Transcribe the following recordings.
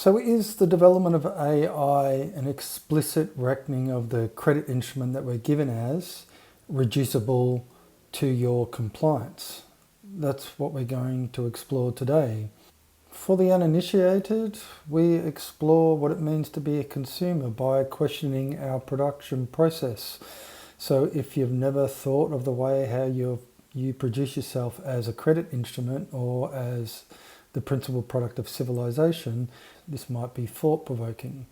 So is the development of AI an explicit reckoning of the credit instrument that we're given as reducible to your compliance? That's what we're going to explore today. For the uninitiated, we explore what it means to be a consumer by questioning our production process. So if you've never thought of the way how you produce yourself as a credit instrument or as the principal product of civilization, this might be thought-provoking.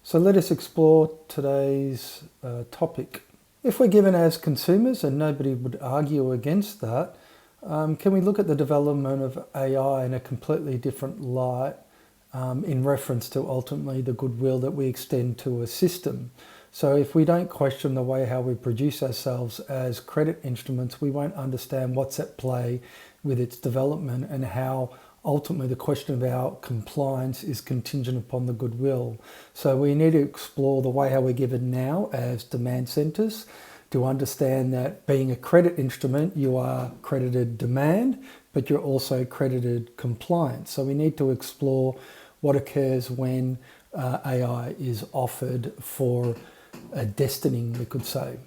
So let us explore today's topic. If we're given as consumers, and nobody would argue against that, can we look at the development of AI in a completely different light in reference to ultimately the goodwill that we extend to a system? So if we don't question the way how we produce ourselves as credit instruments, we won't understand what's at play with its development and how ultimately the question of our compliance is contingent upon the goodwill. So we need to explore the way how we're given now as demand centres to understand that being a credit instrument, you are credited demand, but you're also credited compliance. So we need to explore what occurs when AI is offered for a destining, we could say.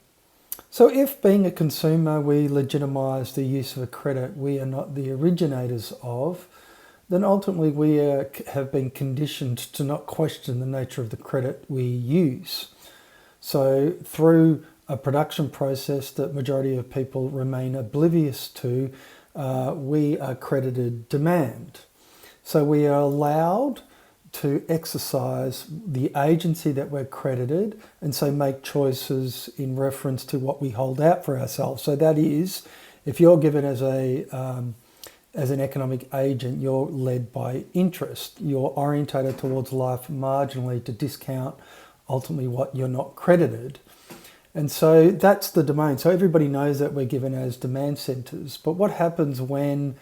So if being a consumer, we legitimise the use of a credit we are not the originators of, then ultimately we have been conditioned to not question the nature of the credit we use. So through a production process that majority of people remain oblivious to, we are credited demand. So we are allowed to exercise the agency that we're credited and so make choices in reference to what we hold out for ourselves. So that is, if you're given as an economic agent, you're led by interest. You're orientated towards life marginally to discount ultimately what you're not credited. And so that's the domain. So everybody knows that we're given as demand centres. But what happens when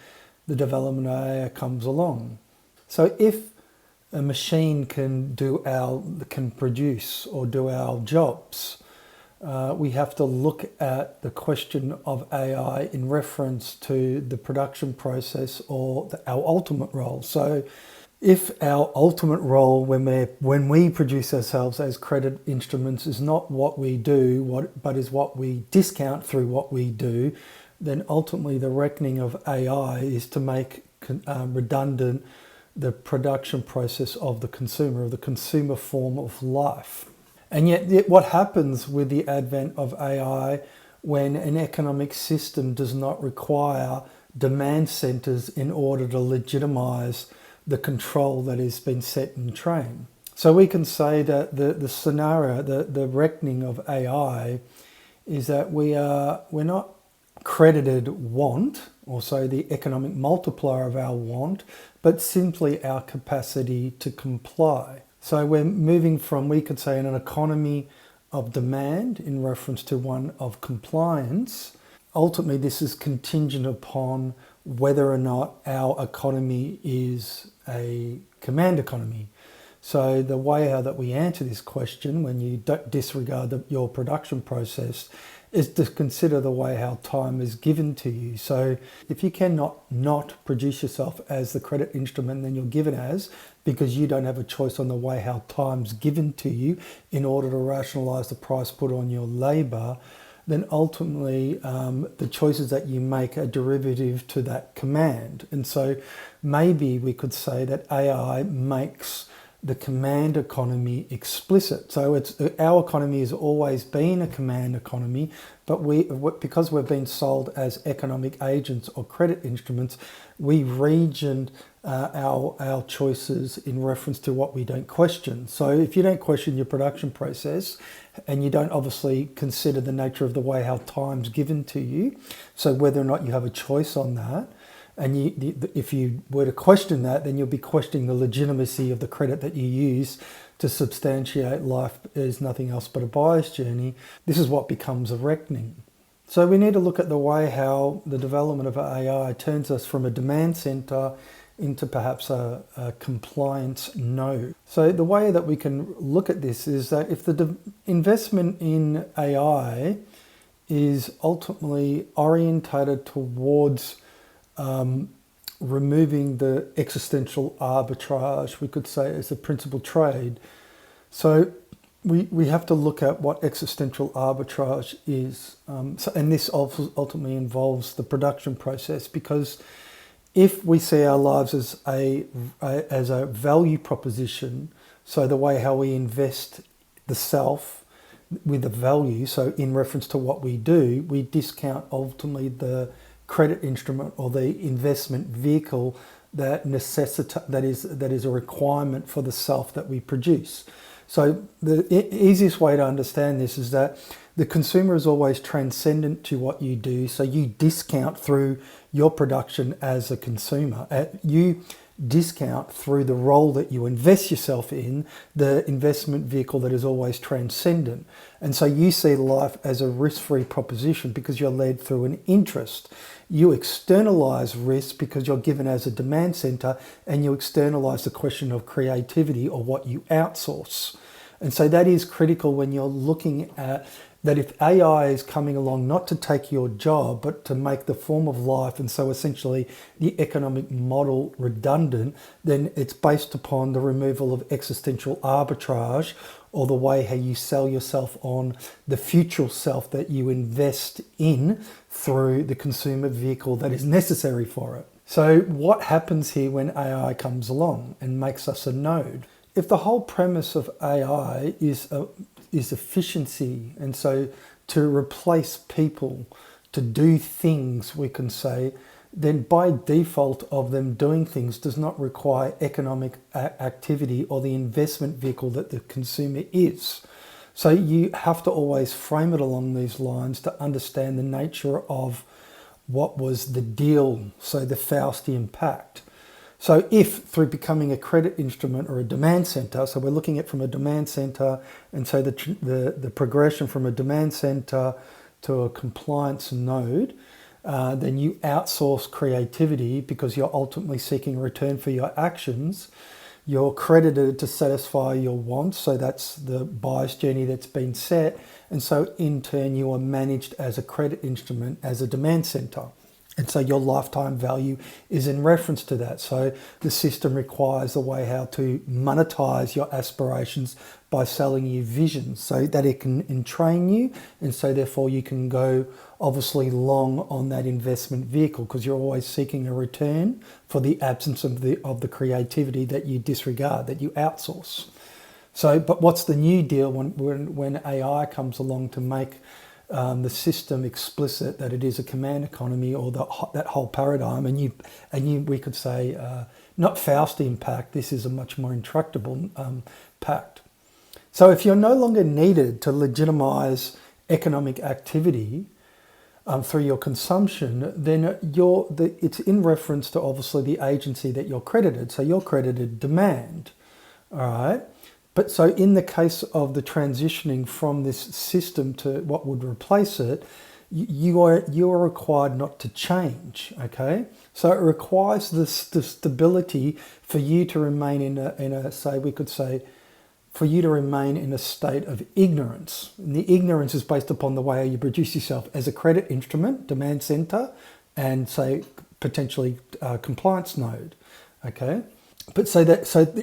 the development of AI comes along? So if a machine can produce or do our jobs, we have to look at the question of AI in reference to the production process or our ultimate role. So if our ultimate role when we produce ourselves as credit instruments is not what we do, but is what we discount through what we do, then ultimately the reckoning of AI is to make redundant the production process of the consumer form of life. And yet what happens with the advent of AI when an economic system does not require demand centres in order to legitimise the control that has been set in train? So we can say that the scenario, the reckoning of AI is that we're not credited want, or so the economic multiplier of our want, but simply our capacity to comply. So we're moving from, we could say, an economy of demand in reference to one of compliance. Ultimately, this is contingent upon whether or not our economy is a command economy. So the way how that we answer this question, when you don't disregard your production process, is to consider the way how time is given to you. So if you cannot not produce yourself as the credit instrument, then you're given as, because you don't have a choice on the way how time's given to you in order to rationalise the price put on your labour, then ultimately the choices that you make are derivative to that command. And so maybe we could say that AI makes the command economy explicit. So our economy has always been a command economy, but because we've been sold as economic agents or credit instruments, we regioned our choices in reference to what we don't question. So if you don't question your production process, and you don't obviously consider the nature of the way how time's given to you, so whether or not you have a choice on that, and if you were to question that, then you'll be questioning the legitimacy of the credit that you use to substantiate life as nothing else but a buyer's journey. This is what becomes a reckoning. So we need to look at the way how the development of AI turns us from a demand centre into perhaps a compliance node. So the way that we can look at this is that if the investment in AI is ultimately orientated towards removing the existential arbitrage, we could say, as a principal trade. So we have to look at what existential arbitrage is. And this ultimately involves the production process, because if we see our lives as a value proposition, so the way how we invest the self with the value, so in reference to what we do, we discount ultimately the credit instrument or the investment vehicle that is a requirement for the self that we produce. So the easiest way to understand this is that the consumer is always transcendent to what you do. So you discount through your production as a consumer. You discount through the role that you invest yourself in, the investment vehicle that is always transcendent. And so you see life as a risk-free proposition because you're led through an interest. You externalize risk because you're given as a demand center, and you externalize the question of creativity or what you outsource. And so that is critical when you're looking at that. If AI is coming along not to take your job, but to make the form of life, and so essentially the economic model redundant, then it's based upon the removal of existential arbitrage, or the way how you sell yourself on the future self that you invest in through the consumer vehicle that is necessary for it. So what happens here when AI comes along and makes us a node? If the whole premise of AI is efficiency, and so to replace people to do things, we can say, then by default of them doing things does not require economic activity or the investment vehicle that the consumer is. So you have to always frame it along these lines to understand the nature of what was the deal, so the Faustian pact. So if through becoming a credit instrument or a demand center, so we're looking at from a demand center, and so the progression from a demand center to a compliance node, then you outsource creativity because you're ultimately seeking a return for your actions. You're credited to satisfy your wants, so that's the buyer's journey that's been set. And so in turn, you are managed as a credit instrument, as a demand center. And so your lifetime value is in reference to that. So the system requires a way how to monetize your aspirations by selling you visions so that it can entrain you. And so therefore you can go obviously long on that investment vehicle, because you're always seeking a return for the absence of the creativity that you disregard, that you outsource. So, but what's the new deal when AI comes along to make the system explicit that it is a command economy, or that whole paradigm, and we could say not Faustian pact. This is a much more intractable pact. So if you're no longer needed to legitimize economic activity through your consumption, then it's in reference to obviously the agency that you're credited. So you're credited demand, all right. But so in the case of the transitioning from this system to what would replace it, you are required not to change, okay? So it requires the stability for you to remain in a for you to remain in a state of ignorance. And the ignorance is based upon the way you produce yourself as a credit instrument, demand center, and say potentially compliance node, okay? But so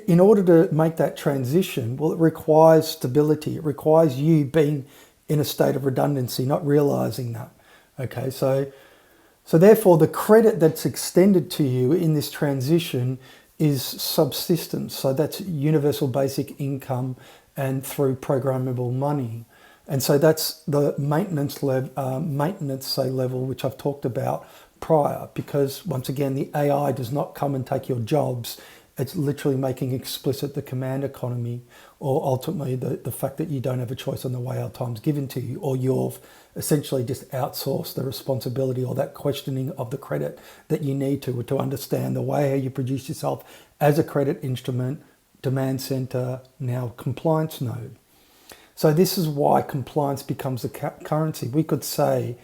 in order to make that transition, well, it requires stability. It requires you being in a state of redundancy, not realizing that. Okay, so therefore the credit that's extended to you in this transition is subsistence. So that's universal basic income and through programmable money. And so that's the maintenance level, which I've talked about prior, because once again, the AI does not come and take your jobs. It's literally making explicit the command economy, or ultimately the fact that you don't have a choice on the way our time's given to you, or you've essentially just outsourced the responsibility or that questioning of the credit that you need to understand the way how you produce yourself as a credit instrument, demand center, now compliance node. So this is why compliance becomes a currency. We could say,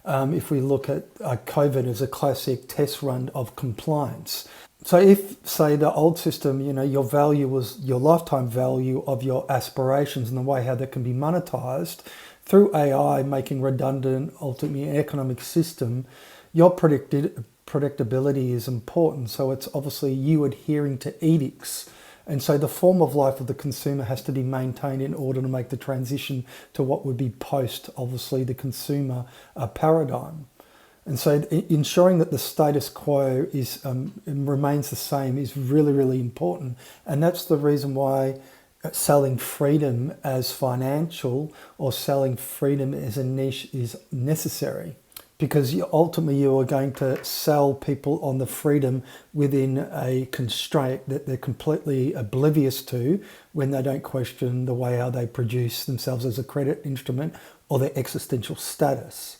if we look at COVID as a classic test run of compliance. So if, say, the old system, your value was your lifetime value of your aspirations, and the way how that can be monetized through AI, making redundant, ultimately, an economic system, your predictability is important. So it's obviously you adhering to edicts. And so the form of life of the consumer has to be maintained in order to make the transition to what would be post, obviously, the consumer paradigm. And so ensuring that the status quo is remains the same is really, really important. And that's the reason why selling freedom as financial or selling freedom as a niche is necessary. Because ultimately you are going to sell people on the freedom within a constraint that they're completely oblivious to when they don't question the way how they produce themselves as a credit instrument or their existential status.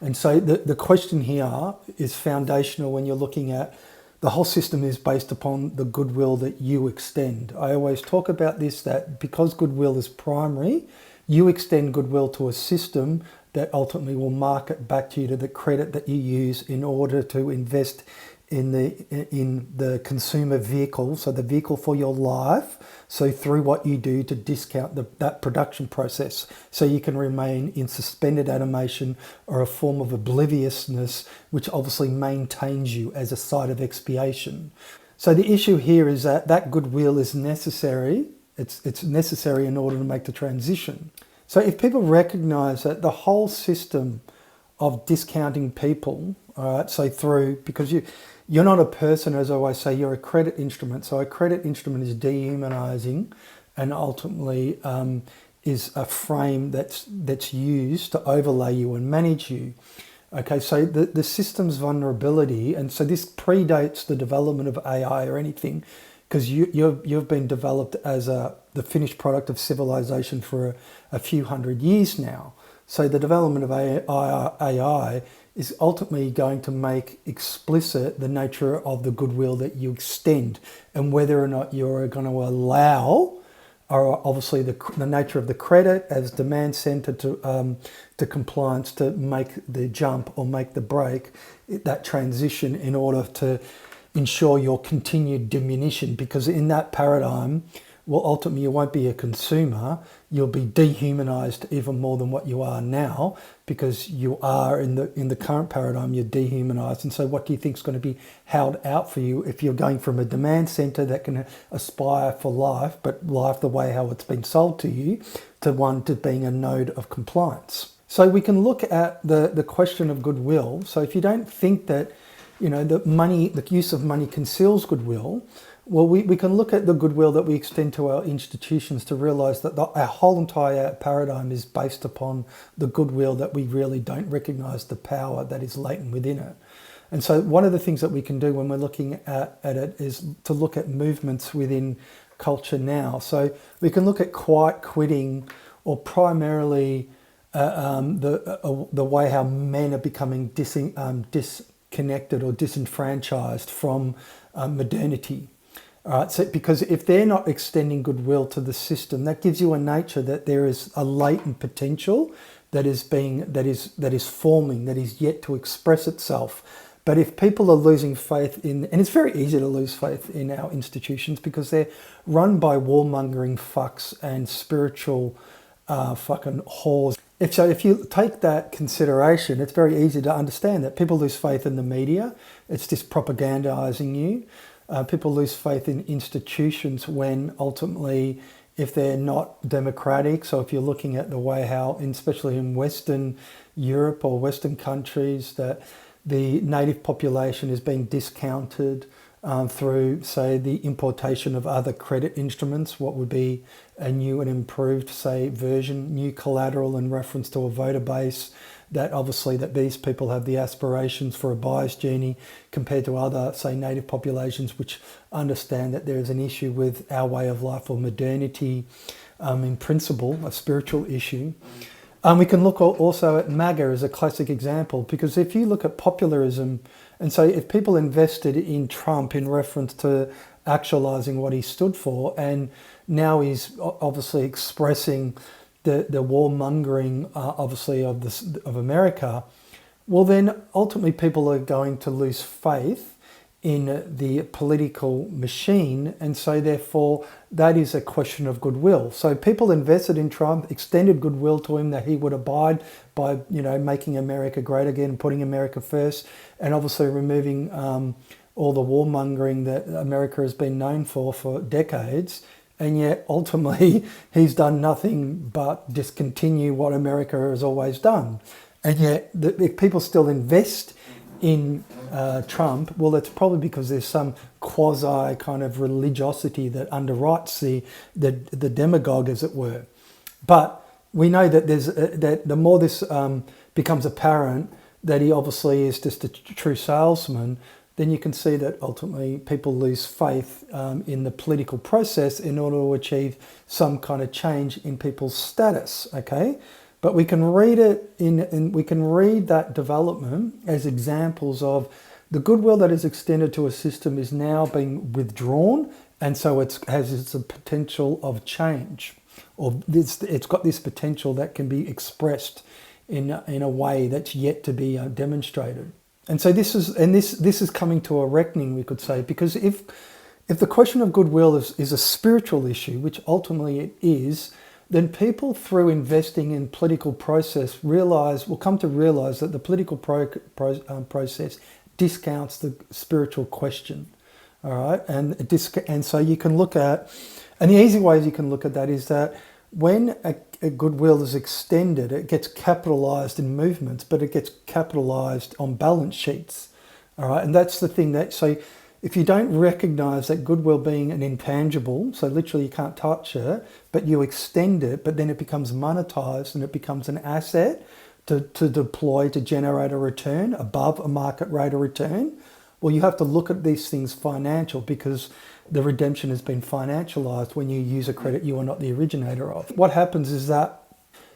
And so the question here is foundational when you're looking at the whole system is based upon the goodwill that you extend. I always talk about this, that because goodwill is primary, you extend goodwill to a system that ultimately will market back to you to the credit that you use in order to invest in the consumer vehicle, so the vehicle for your life, so through what you do to discount that production process, so you can remain in suspended animation or a form of obliviousness, which obviously maintains you as a site of expiation. So the issue here is that that goodwill is necessary. It's necessary in order to make the transition. So if people recognize that the whole system of discounting people, all right, so through, because you're not a person, as I always say, you're a credit instrument. So a credit instrument is dehumanizing and ultimately is a frame that's used to overlay you and manage you. Okay, so the system's vulnerability, and so this predates the development of AI or anything, because you've been developed as the finished product of civilization for a few hundred years now. So the development of AI is ultimately going to make explicit the nature of the goodwill that you extend, and whether or not you're going to allow, or obviously the nature of the credit as demand center to compliance to make the jump or make the break, that transition in order to ensure your continued diminution. Because in that paradigm, well, ultimately you won't be a consumer, you'll be dehumanized even more than what you are now, because you are in the current paradigm, you're dehumanized. And so what do you think is going to be held out for you if you're going from a demand center that can aspire for life, but life the way how it's been sold to you, to one to being a node of compliance? So we can look at the question of goodwill. So if you don't think that, the use of money conceals goodwill, well, we can look at the goodwill that we extend to our institutions to realize that our whole entire paradigm is based upon the goodwill that we really don't recognize the power that is latent within it. And so one of the things that we can do when we're looking at it is to look at movements within culture now. So we can look at quiet quitting, or primarily the way how men are becoming disconnected or disenfranchised from modernity. All right, so because if they're not extending goodwill to the system, that gives you a nature that there is a latent potential that is forming, that is yet to express itself. But if people are losing faith in, and it's very easy to lose faith in our institutions because they're run by warmongering fucks and spiritual fucking whores. If you take that consideration, it's very easy to understand that people lose faith in the media. It's just propagandizing you. People lose faith in institutions when ultimately, if they're not democratic, so if you're looking at the way how, especially in Western Europe or Western countries, that the native population is being discounted through, say, the importation of other credit instruments, what would be a new and improved, say, version, new collateral in reference to a voter base, that obviously that these people have the aspirations for a buyer's journey compared to other, say, native populations which understand that there is an issue with our way of life or modernity, in principle, a spiritual issue. We can look also at MAGA as a classic example, because if you look at popularism, and so if people invested in Trump in reference to actualizing what he stood for, and now he's obviously expressing the warmongering, obviously, of America, well, then ultimately people are going to lose faith in the political machine, and so therefore that is a question of goodwill. So people invested in Trump, extended goodwill to him that he would abide by, making America great again, putting America first, and obviously removing all the warmongering that America has been known for decades. And yet ultimately he's done nothing but discontinue what America has always done. And yet if people still invest in Trump, well, that's probably because there's some quasi kind of religiosity that underwrites the demagogue, as it were. But we know that that the more this becomes apparent that he obviously is just a true salesman, then you can see that ultimately people lose faith in the political process in order to achieve some kind of change in people's status. Okay. But we can read it we can read that development as examples of the goodwill that is extended to a system is now being withdrawn, and so it has a potential of change, or it's got this potential that can be expressed in a way that's yet to be demonstrated. And so this is coming to a reckoning, we could say, because if the question of goodwill is a spiritual issue, which ultimately it is, then people, through investing in political process, will come to realize that the political process discounts the spiritual question. All right, and so you can look at, and the easy ways you can look at that is that when a goodwill is extended, it gets capitalized in movements, but it gets capitalized on balance sheets. All right, and that's the thing so if you don't recognize that goodwill being an intangible, so literally you can't touch it, but you extend it, but then it becomes monetized and it becomes an asset to deploy to generate a return above a market rate of return, well, you have to look at these things financial, because the redemption has been financialized when you use a credit you are not the originator of. What happens is that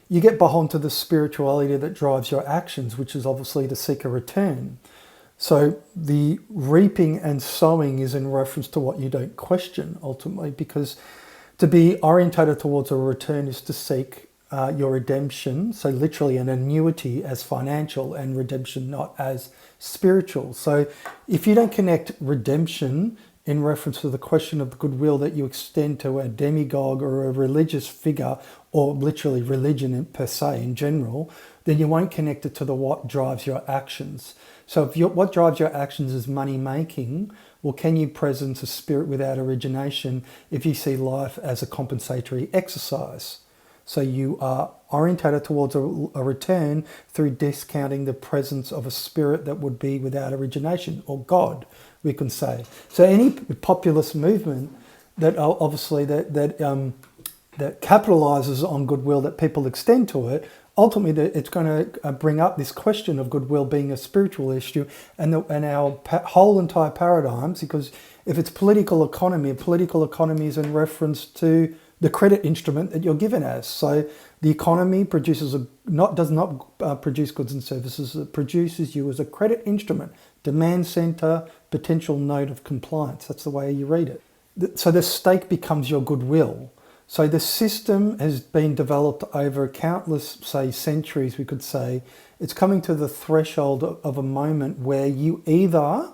you get beholden to the spirituality that drives your actions, which is obviously to seek a return. So the reaping and sowing is in reference to what you don't question, ultimately, because to be orientated towards a return is to seek your redemption. So literally an annuity as financial, and redemption not as spiritual. So if you don't connect redemption in reference to the question of the goodwill that you extend to a demagogue or a religious figure, or literally religion per se in general, then you won't connect it to what drives your actions. So if what drives your actions is money making, well, can you present a spirit without origination if you see life as a compensatory exercise? So you are orientated towards a return through discounting the presence of a spirit that would be without origination, or God, we can say. So any populist movement that obviously that capitalizes on goodwill that people extend to it, ultimately it's going to bring up this question of goodwill being a spiritual issue, and our whole entire paradigms, because if it's political economy is in reference to the credit instrument that you're given as. So the economy does not produce goods and services. It produces you as a credit instrument, demand center, potential node of compliance. That's the way you read it. So the stake becomes your goodwill. So the system has been developed over countless, say, centuries, we could say. It's coming to the threshold of a moment where you either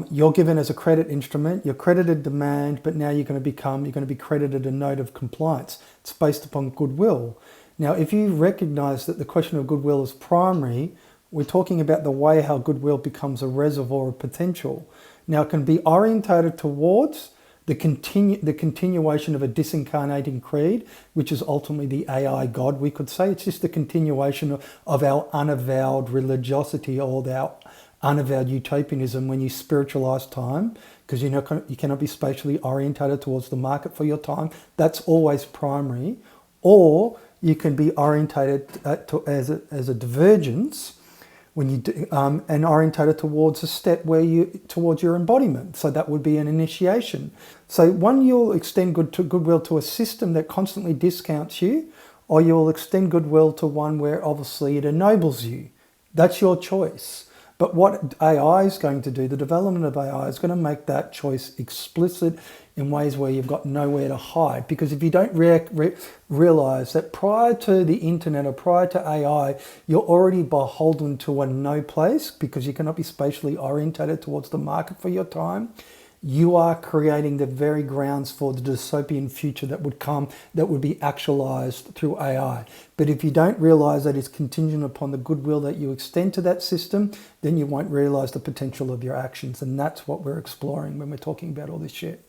you're given as a credit instrument, you're credited demand, but now you're going to be credited a node of compliance. It's based upon goodwill. Now, if you recognize that the question of goodwill is primary, we're talking about the way how goodwill becomes a reservoir of potential. Now, it can be orientated towards the continuation of a disincarnating creed, which is ultimately the AI God, we could say. It's just the continuation of our unavowed religiosity, or our unavowed utopianism when you spiritualize time, because you cannot be spatially orientated towards the market for your time. That's always primary. Or you can be orientated as a divergence when you and orientated towards a step towards your embodiment. So that would be an initiation. So one, you'll extend goodwill to a system that constantly discounts you, or you'll extend goodwill to one where obviously it ennobles you. That's your choice. But what AI is going to do, the development of AI is going to make that choice explicit in ways where you've got nowhere to hide. Because if you don't realize that prior to the internet or prior to AI, you're already beholden to a no place because you cannot be spatially orientated towards the market for your time. You are creating the very grounds for the dystopian future that would come, that would be actualized through AI. But if you don't realize that it's contingent upon the goodwill that you extend to that system, then you won't realize the potential of your actions. And that's what we're exploring when we're talking about all this shit.